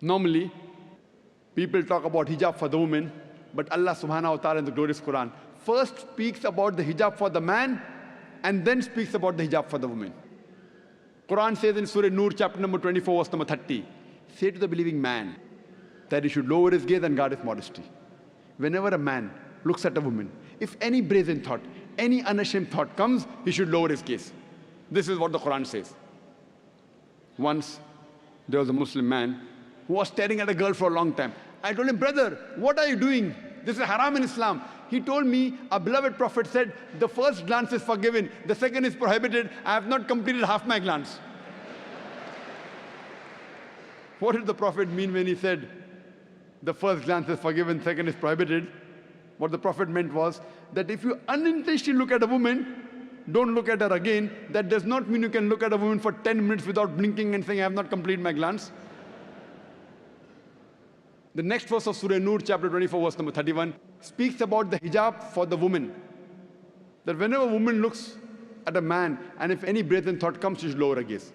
Normally, people talk about hijab for the women, but Allah subhanahu wa ta'ala in the glorious Quran first speaks about the hijab for the man and then speaks about the hijab for the woman. Quran says in Surah Nur, chapter number 24, verse number 30, say to the believing man that he should lower his gaze and guard his modesty. Whenever a man looks at a woman, if any brazen thought, any unashamed thought comes, he should lower his gaze. This is what the Quran says. Once, there was a Muslim man who was staring at a girl for a long time. I told him, brother, what are you doing? This is haram in Islam. He told me, a beloved Prophet said, the first glance is forgiven, the second is prohibited. I have not completed half my glance. What did the Prophet mean when he said, the first glance is forgiven, second is prohibited? What the Prophet meant was that if you unintentionally look at a woman, don't look at her again. That does not mean you can look at a woman for 10 minutes without blinking and saying, I have not completed my glance. The next verse of Surah Nur, chapter 24, verse number 31, speaks about the hijab for the woman. That whenever a woman looks at a man, and if any brazen thought comes, she should lower her gaze.